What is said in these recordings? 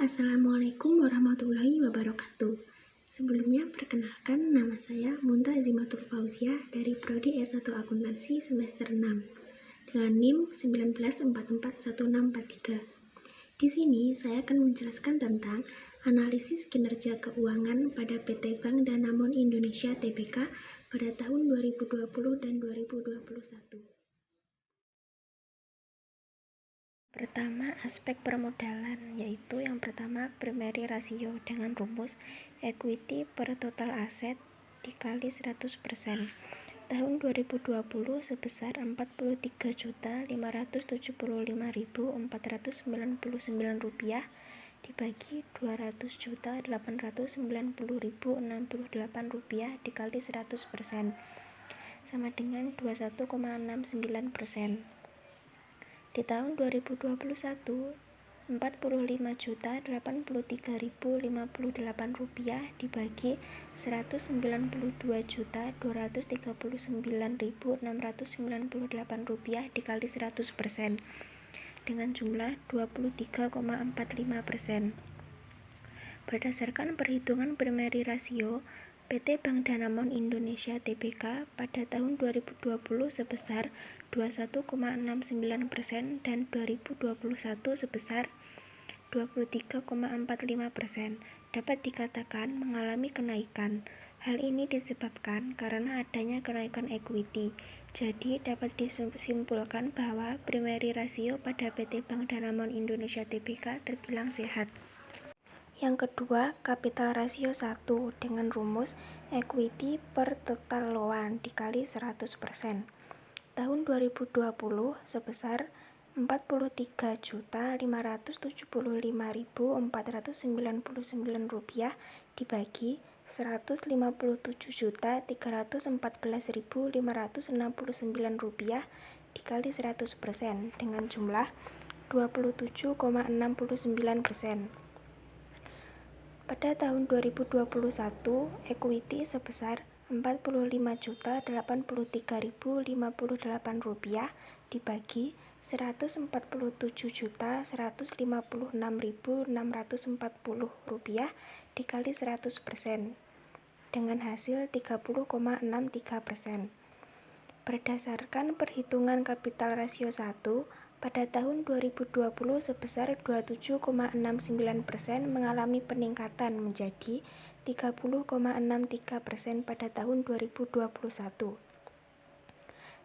Assalamualaikum warahmatullahi wabarakatuh. Sebelumnya perkenalkan, nama saya Munta Azimatul Fauzia dari Prodi S1 Akuntansi semester 6 dengan NIM 19441643. Di sini saya akan menjelaskan tentang analisis kinerja keuangan pada PT Bank Danamon Indonesia Tbk pada tahun 2020 dan 2021. Pertama, aspek permodalan, yaitu yang pertama primary ratio dengan rumus equity per total asset dikali 100%. Tahun 2020 sebesar Rp40.575.499 dibagi Rp200.890.068 dikali 100% sama dengan 21,69%. Di tahun 2021, Rp45.083.058 dibagi Rp192.239.698 dikali 100% dengan jumlah 23,45%. Berdasarkan perhitungan primary ratio, PT Bank Danamon Indonesia Tbk pada tahun 2020 sebesar 21,69% dan 2021 sebesar 23,45%, dapat dikatakan mengalami kenaikan. Hal ini disebabkan karena adanya kenaikan equity. Jadi dapat disimpulkan bahwa primary ratio pada PT Bank Danamon Indonesia Tbk terbilang sehat. Yang kedua, capital ratio 1 dengan rumus equity per total loan dikali 100%. Tahun 2020 sebesar Rp45.575.499 dibagi Rp157.314.569 dikali 100% dengan jumlah 27,69%. Pada tahun 2021, equity sebesar Rp45.083.058 dibagi Rp141.156.640 dikali 100% dengan hasil 30,63%. Berdasarkan perhitungan kapital rasio 1, pada tahun 2020 sebesar 27,69% mengalami peningkatan menjadi 30,63% pada tahun 2021.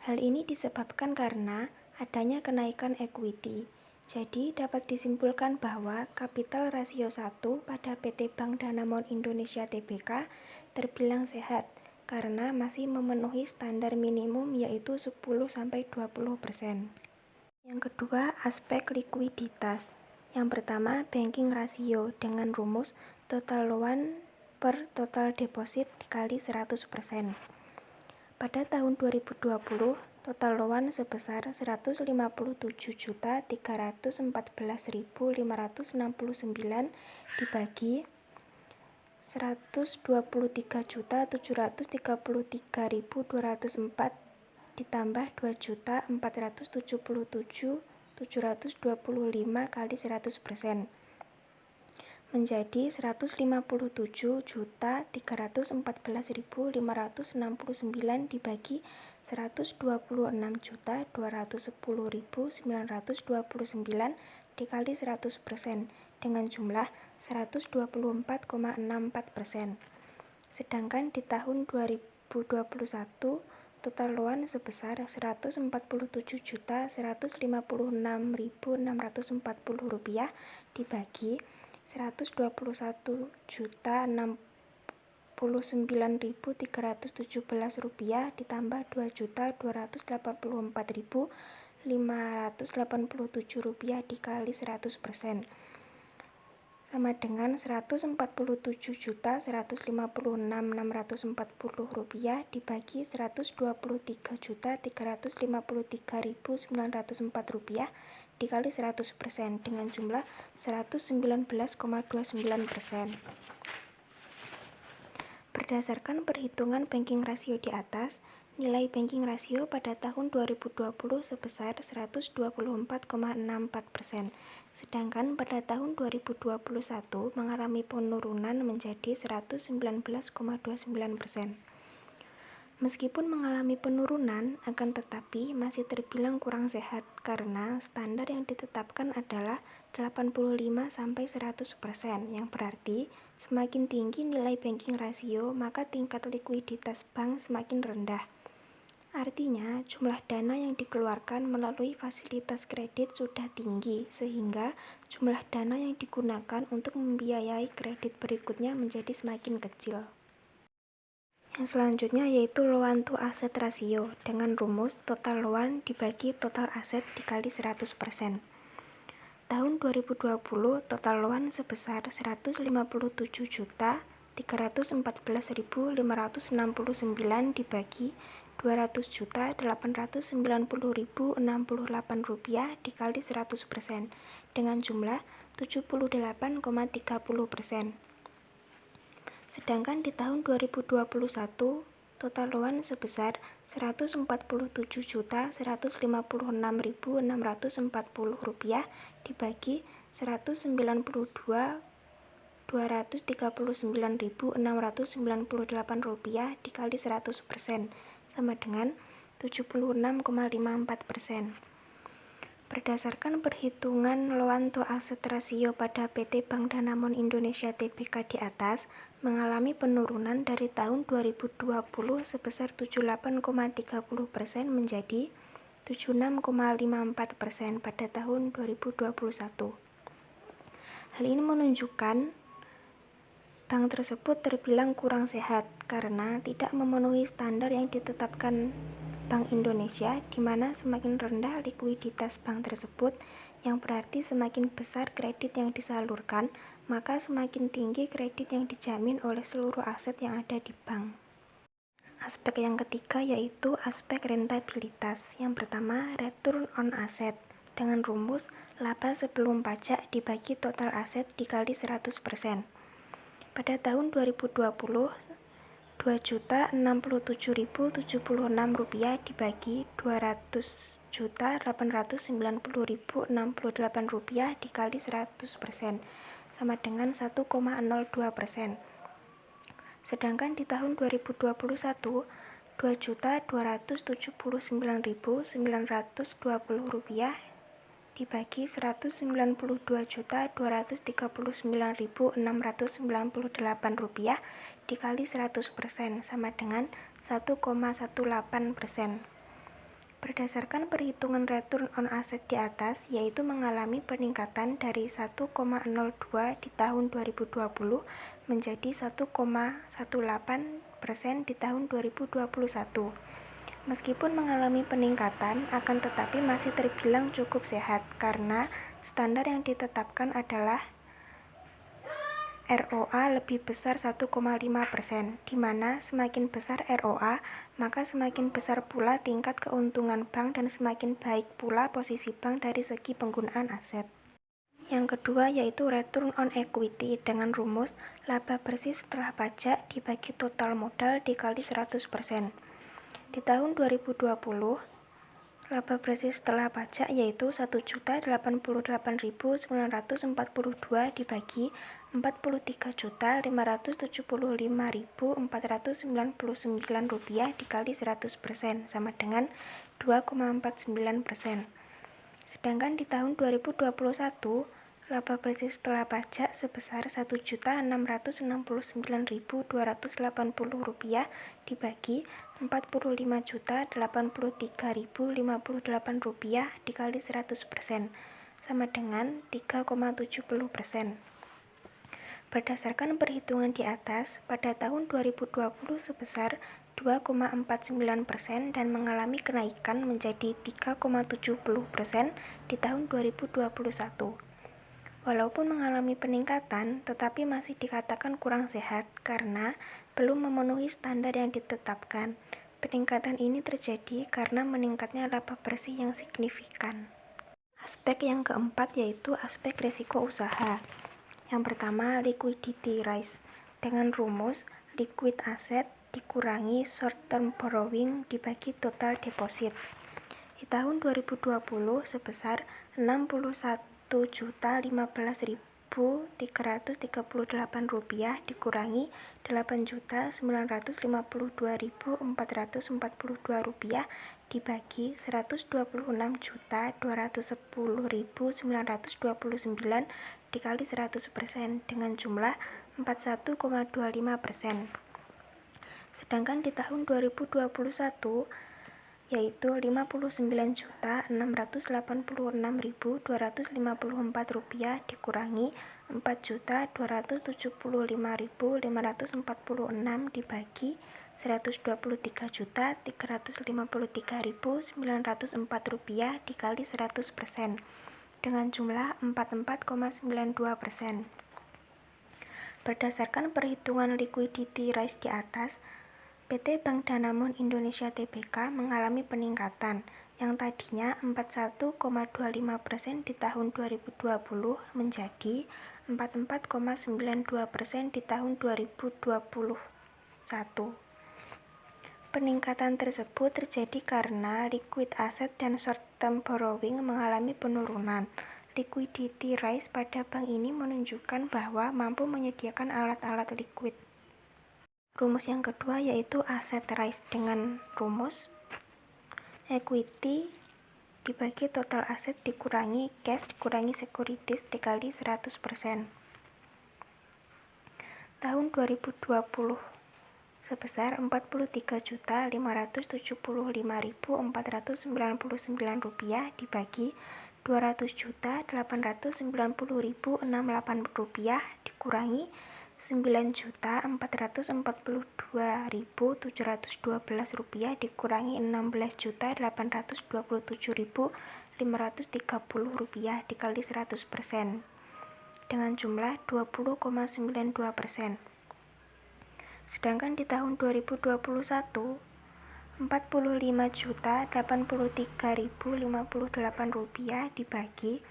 Hal ini disebabkan karena adanya kenaikan equity. Jadi dapat disimpulkan bahwa kapital rasio 1 pada PT Bank Danamon Indonesia Tbk terbilang sehat karena masih memenuhi standar minimum yaitu 10-20%. Yang kedua, aspek likuiditas. Yang pertama, banking ratio dengan rumus total loan per total deposit dikali 100%. Pada tahun 2020, total loan sebesar Rp157.314.569 dibagi Rp123.733.204 ditambah Rp2.477.725 kali 100% menjadi Rp156.314.569 dibagi Rp126.210.929 dikali 100% dengan jumlah 124,64%. Sedangkan di tahun 2021 total loan sebesar Rp147.156.640 dibagi Rp121.069.317 ditambah Rp2.284.587 dikali 100% sama dengan Rp141.156.640 dibagi Rp123.353.904 dikali 100% dengan jumlah 119,29%. Berdasarkan perhitungan banking ratio di atas, nilai banking rasio pada tahun 2020 sebesar 124,64%, sedangkan pada tahun 2021 mengalami penurunan menjadi 119,29%. Meskipun mengalami penurunan, akan tetapi masih terbilang kurang sehat karena standar yang ditetapkan adalah 85-100%, yang berarti semakin tinggi nilai banking rasio, maka tingkat likuiditas bank semakin rendah. Artinya, jumlah dana yang dikeluarkan melalui fasilitas kredit sudah tinggi, sehingga jumlah dana yang digunakan untuk membiayai kredit berikutnya menjadi semakin kecil. Yang selanjutnya yaitu loan to asset ratio dengan rumus total loan dibagi total aset dikali 100%. Tahun 2020 total loan sebesar 157.314.569 dibagi 200.890.068 rupiah dikali 100% dengan jumlah 78,30%. Sedangkan di tahun 2021, total loan sebesar Rp141.156.640 dibagi 192.239.698 rupiah dikali 100% sama dengan 76,54%. Berdasarkan perhitungan loan to asset ratio pada PT Bank Danamon Indonesia Tbk di atas, mengalami penurunan dari tahun 2020 sebesar 78,30% menjadi 76,54% pada tahun 2021. Hal ini menunjukkan bank tersebut terbilang kurang sehat karena tidak memenuhi standar yang ditetapkan Bank Indonesia, di mana semakin rendah likuiditas bank tersebut, yang berarti semakin besar kredit yang disalurkan, maka semakin tinggi kredit yang dijamin oleh seluruh aset yang ada di bank. Aspek yang ketiga yaitu aspek rentabilitas. Yang pertama, return on asset dengan rumus laba sebelum pajak dibagi total aset dikali 100%. Pada tahun 2020, Rp2.067.076 dibagi Rp200.890.068 dikali 100% sama dengan 1,02%. Sedangkan di tahun 2021, Rp2.279.920 dibagi Rp192.239.698 dikali 100% sama dengan 1,18%. Berdasarkan perhitungan return on asset di atas, yaitu mengalami peningkatan dari 1,02 di tahun 2020 menjadi 1,18% di tahun 2021. Meskipun mengalami peningkatan, akan tetapi masih terbilang cukup sehat karena standar yang ditetapkan adalah ROA lebih besar 1,5%, di mana semakin besar ROA, maka semakin besar pula tingkat keuntungan bank dan semakin baik pula posisi bank dari segi penggunaan aset. Yang kedua yaitu return on equity dengan rumus laba bersih setelah pajak dibagi total modal dikali 100%. Di tahun 2020, laba bersih setelah pajak yaitu Rp1.088.942 dibagi Rp45.575.499 dikali 100% sama dengan 2,49%. Sedangkan di tahun 2021, laba bersih setelah pajak sebesar Rp1.669.280 dibagi Rp45.083.058 dikali 100% sama dengan 3,70%. Berdasarkan perhitungan di atas, pada tahun 2020 sebesar 2,49% dan mengalami kenaikan menjadi 3,70% di tahun 2021. Walaupun mengalami peningkatan, tetapi masih dikatakan kurang sehat karena belum memenuhi standar yang ditetapkan. Peningkatan ini terjadi karena meningkatnya laba bersih yang signifikan. Aspek yang keempat yaitu aspek risiko usaha. Yang pertama, liquidity risk dengan rumus liquid asset dikurangi short term borrowing dibagi total deposit. Di tahun 2020 sebesar Rp61.015.338 dikurangi Rp8.952.442 dibagi Rp126.210.929 dikali 100% dengan jumlah 41,25%. Sedangkan di tahun 2021 yaitu Rp59.686.254 dikurangi Rp4.275.546 dibagi Rp123.353.904 dikali 100% dengan jumlah 44,92%. Berdasarkan perhitungan liquidity rise di atas, PT Bank Danamon Indonesia Tbk mengalami peningkatan yang tadinya 41,25% di tahun 2020 menjadi 44,92% di tahun 2021. Peningkatan tersebut terjadi karena liquid asset dan short term borrowing mengalami penurunan. Liquidity rise pada bank ini menunjukkan bahwa mampu menyediakan alat-alat liquid. Rumus yang kedua yaitu asset rise dengan rumus equity dibagi total aset dikurangi cash dikurangi securities dikali 100%. Tahun 2020 sebesar Rp40.575.499 dibagi Rp200.890.608 dikurangi Rp9.442.712 dikurangi Rp16.827.530 dikali 100% dengan jumlah 20,92%. Sedangkan di tahun 2021 Rp45.083.058 dibagi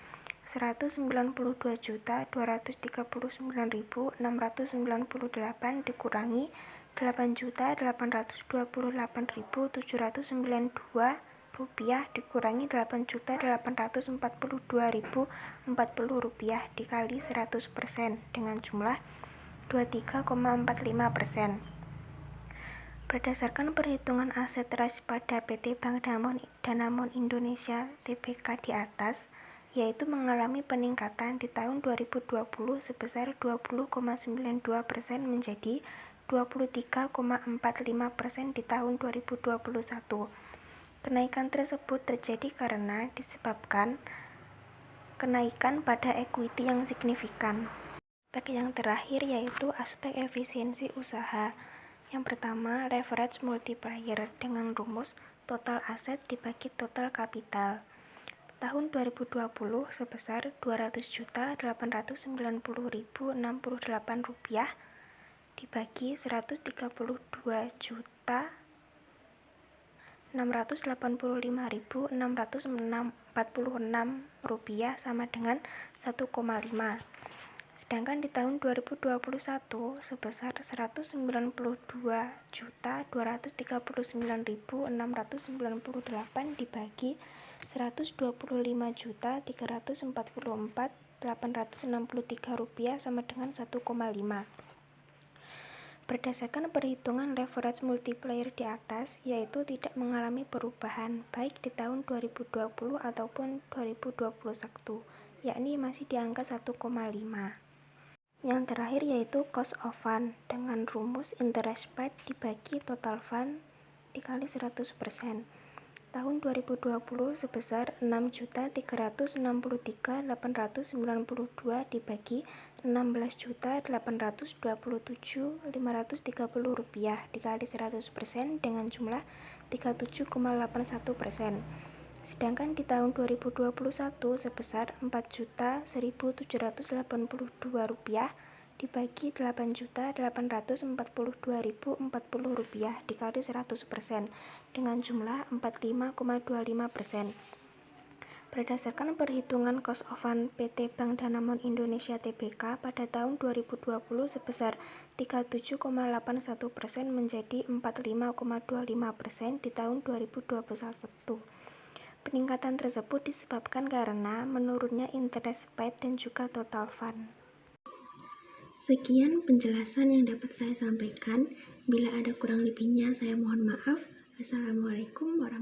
Rp190.239.698 dikurangi Rp8.828.792 dikurangi Rp8.842.040 dikali 100% dengan jumlah 23,45%. Berdasarkan perhitungan aset rise pada PT Bank Danamon Indonesia Tbk di atas, yaitu mengalami peningkatan di tahun 2020 sebesar 20,92% menjadi 23,45% di tahun 2021. Kenaikan tersebut terjadi karena disebabkan kenaikan pada equity yang signifikan. Aspek yang terakhir yaitu aspek efisiensi usaha. Yang pertama, leverage multiplier dengan rumus total aset dibagi total kapital. Tahun 2020 sebesar Rp200.890.068 dibagi Rp132.685.646 sama dengan 1,5. Sedangkan di tahun 2021 sebesar Rp195.239.698 dibagi Rp125.344.863 sama dengan 1,5. Berdasarkan perhitungan leverage multiplier di atas, yaitu tidak mengalami perubahan baik di tahun 2020 ataupun 2021, yakni masih di angka 1,5. Yang terakhir yaitu cost of fund dengan rumus interest paid dibagi total fund dikali 100%. Tahun 2020 sebesar Rp6.363.892 dibagi Rp16.827.530 dikali 100% dengan jumlah 37,81%. Sedangkan di tahun 2021 sebesar Rp4.1.782 dibagi Rp8.842.040 dikali 100% dengan jumlah 45,25%. Berdasarkan perhitungan cost of fund PT Bank Danamon Indonesia Tbk pada tahun 2020 sebesar 37,81% menjadi 45,25% di tahun 2021. Peningkatan tersebut disebabkan karena menurunnya interest paid dan juga total fund. Sekian penjelasan yang dapat saya sampaikan. Bila ada kurang lebihnya, saya mohon maaf. Assalamualaikum warahmatullahi wabarakatuh.